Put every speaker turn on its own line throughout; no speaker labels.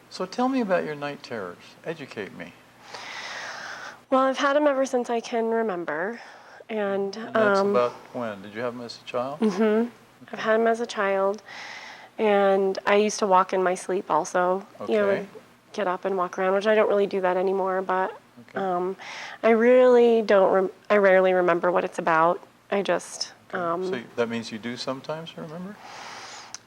So tell me about your night terrors. Educate me.
Well, I've had them ever since I can remember. And
that's about when? Did you have them as a child?
Mm-hmm. Okay. I've had them as a child. And I used to walk in my sleep also.
Okay.
You know, get up and walk around, which I don't really do that anymore. But
okay.
I really don't, I rarely remember what it's about. I just...
so that means you do sometimes remember?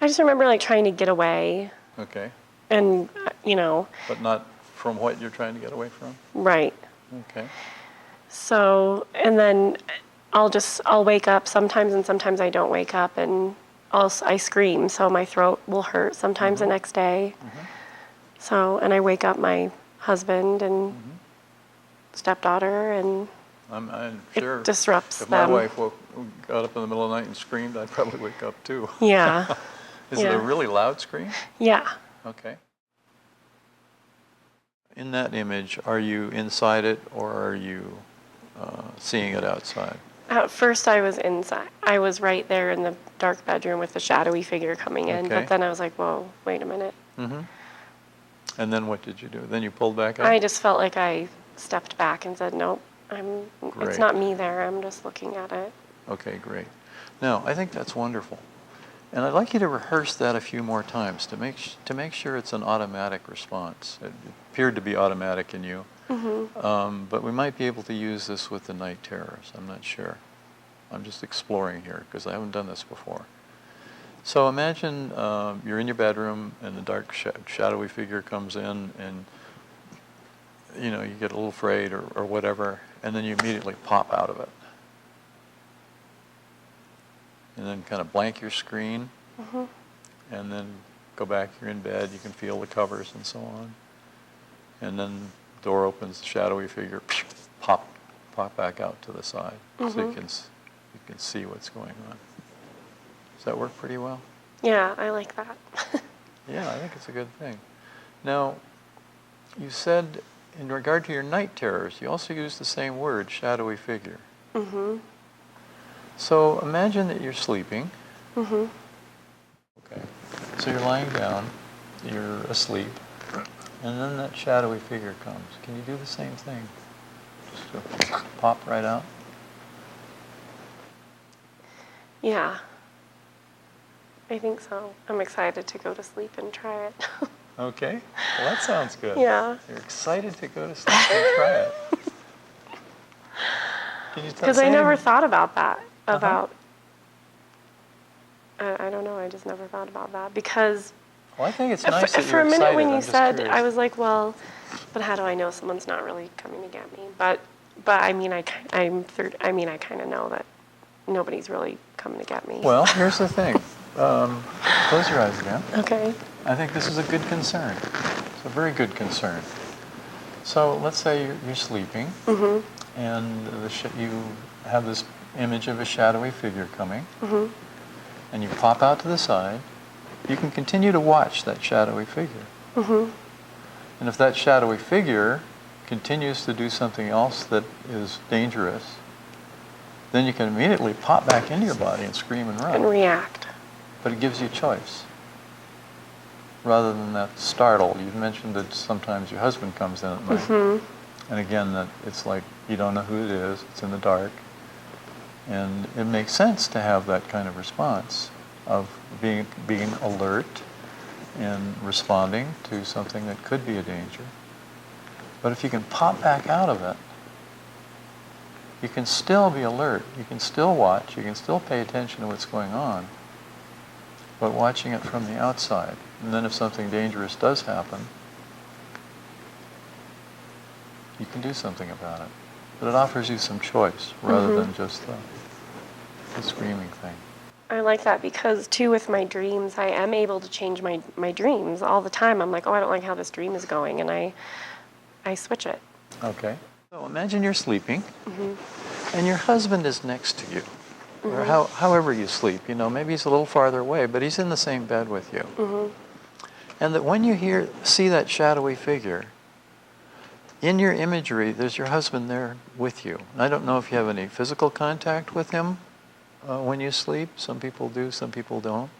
I just remember like trying to get away.
Okay.
And, you know...
But not from what you're trying to get away from?
Right.
Okay.
So, and then I'll wake up sometimes, and sometimes I don't wake up, and I scream, so my throat will hurt sometimes the next day. So, and I wake up my husband and stepdaughter, and
I'm sure
it disrupts
if
them.
my wife got up in the middle of the night and screamed, I'd probably wake up too.
Yeah.
Is it a really loud scream?
Yeah.
Okay. In that image, are you inside it or are you seeing it outside?
At first I was inside. I was right there in the dark bedroom with the shadowy figure coming in, but then I was like, whoa, wait a minute.
And then what did you do? Then you pulled back up?
I just felt like I stepped back and said, nope, it's not me there, I'm just looking at it.
Okay, great. Now, I think that's wonderful. And I'd like you to rehearse that a few more times to make sure it's an automatic response. It appeared to be automatic in you, but we might be able to use this with the night terrors. I'm not sure. I'm just exploring here because I haven't done this before. So imagine you're in your bedroom and the dark shadowy figure comes in, and you know, you get a little afraid or whatever, and then you immediately pop out of it. And then kind of blank your screen, and then go back, you're in bed, you can feel the covers and so on. And then the door opens, the shadowy figure, pop back out to the side, so you can see what's going on. Does that work pretty well?
Yeah, I like that.
Yeah, I think it's a good thing. Now, you said in regard to your night terrors, you also used the same word, shadowy figure. So imagine that you're sleeping. Okay. So you're lying down, you're asleep, and then that shadowy figure comes. Can you do the same thing? Just to pop right out?
Yeah. I think so. I'm excited to go to sleep and try it.
Okay. Well, that sounds good.
Yeah.
You're excited to go to sleep and try it.
Because I never thought about that. I don't know, I just never thought about that. Because
well, I think it's nice that
for a minute
excited.
when you said, I was like, well, but how do I know someone's not really coming to get me? But I mean, I kind of know that nobody's really coming to get me.
Well, here's the thing. Close your eyes again.
Okay.
I think this is a good concern. It's a very good concern. So let's say you're sleeping, and you have this image of a shadowy figure coming, and you pop out to the side. You can continue to watch that shadowy figure. And if that shadowy figure continues to do something else that is dangerous, then you can immediately pop back into your body and scream and run.
And react.
But it gives you choice. Rather than that startle. You mentioned that sometimes your husband comes in at night. And again, that it's like you don't know who it is, it's in the dark. And it makes sense to have that kind of response of being alert and responding to something that could be a danger. But if you can pop back out of it, you can still be alert, you can still watch, you can still pay attention to what's going on, but watching it from the outside. And then if something dangerous does happen, you can do something about it. But it offers you some choice rather than just the screaming thing.
I like that because, too, with my dreams, I am able to change my dreams all the time. I'm like, oh, I don't like how this dream is going, and I switch it.
Okay. So imagine you're sleeping, and your husband is next to you, or however you sleep. You know, maybe he's a little farther away, but he's in the same bed with you. And that when you see that shadowy figure, in your imagery, there's your husband there with you. And I don't know if you have any physical contact with him when you sleep. Some people do, some people don't.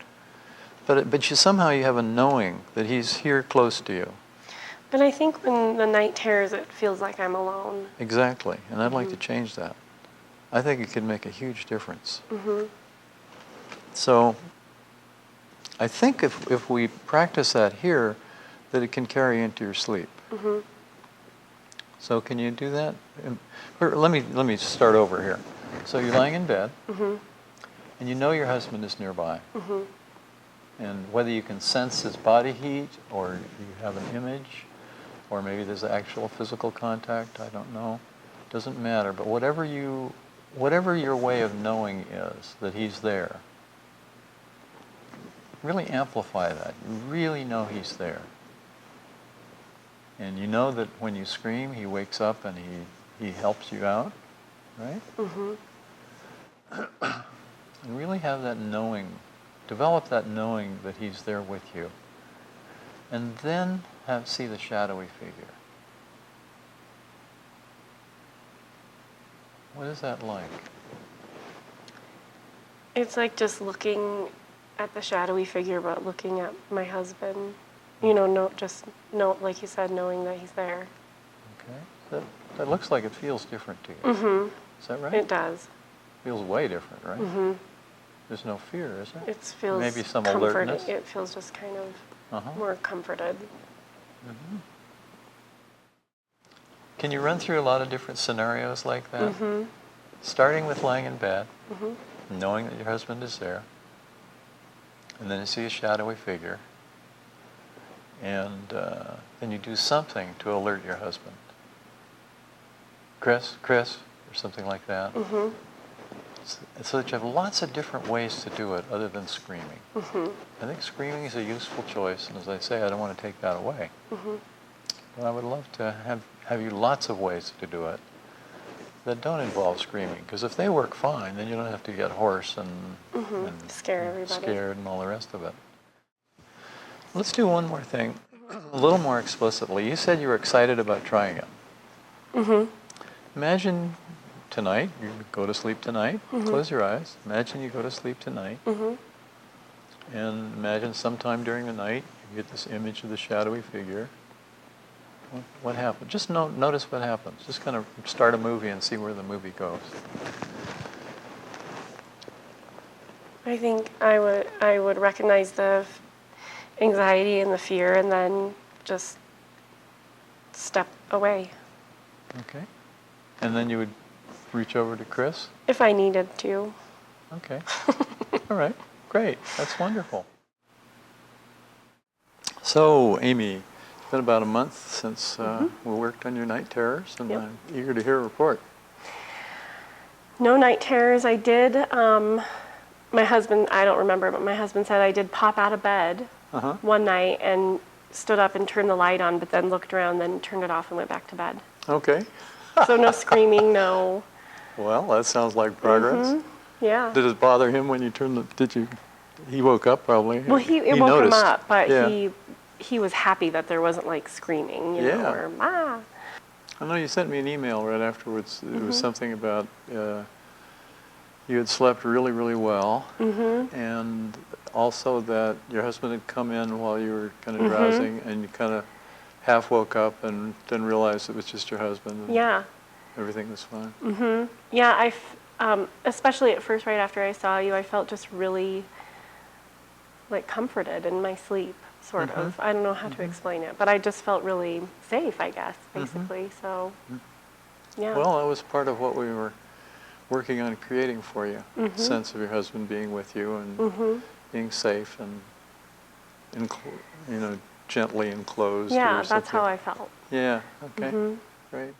But somehow you have a knowing that he's here close to you.
But I think when the night terrors, it feels like I'm alone.
Exactly, and I'd like to change that. I think it could make a huge difference. So I think if we practice that here, that it can carry into your sleep. So can you do that? Let me start over here. So you're lying in bed, and you know your husband is nearby. And whether you can sense his body heat, or you have an image, or maybe there's actual physical contact, I don't know. Doesn't matter, but whatever your way of knowing is, that he's there, really amplify that. You really know he's there. And you know that when you scream, he wakes up and he helps you out, right? And really have that knowing, develop that knowing that he's there with you. And then see the shadowy figure. What is that like?
It's like just looking at the shadowy figure, but looking at my husband. You know, like you said, knowing that he's there.
Okay. That looks like it feels different to you. Is that right?
It does.
Feels way different, right? There's no fear, is there?
It feels
maybe some
comforting.
alertness.
It feels just kind of more comforted.
Can you run through a lot of different scenarios like that? Starting with lying in bed, knowing that your husband is there, and then you see a shadowy figure, and then you do something to alert your husband. Chris, or something like that. So that you have lots of different ways to do it other than screaming. I think screaming is a useful choice, and as I say, I don't want to take that away. But I would love to have you lots of ways to do it that don't involve screaming, because if they work fine, then you don't have to get hoarse and
Scare everybody.
Scared and all the rest of it. Let's do one more thing, a little more explicitly. You said you were excited about trying it. Imagine tonight, you go to sleep tonight, close your eyes, imagine you go to sleep tonight, and imagine sometime during the night you get this image of the shadowy figure. What happened? Just notice what happens. Just kind of start a movie and see where the movie goes.
I think I would recognize the anxiety and the fear, and then just step away.
Okay. And then you would reach over to Chris?
If I needed to.
Okay. All right. Great. That's wonderful. So, Amy, it's been about a month since we worked on your night terrors, and I'm eager to hear a report.
No night terrors. I did. My husband, I don't remember, but my husband said I did pop out of bed one night and stood up and turned the light on, but then looked around, then turned it off and went back to bed.
Okay.
So no screaming, no.
Well, that sounds like progress.
Yeah.
Did it bother him when you turned he woke up probably.
Well, it woke
noticed.
him up, but he was happy that there wasn't like screaming, you know, or ah.
I know you sent me an email right afterwards. It was something about you had slept really, really well, and also that your husband had come in while you were kind of drowsing, and you kind of half woke up and then realized it was just your husband. And everything was fine.
Yeah, especially at first, right after I saw you, I felt just really like comforted in my sleep, sort of. I don't know how to explain it, but I just felt really safe, I guess, basically. So, yeah.
Well, that was part of what we were working on creating for you. The sense of your husband being with you and being safe and gently enclosed.
Yeah,
or
that's how
something.
I felt.
Yeah, okay, great.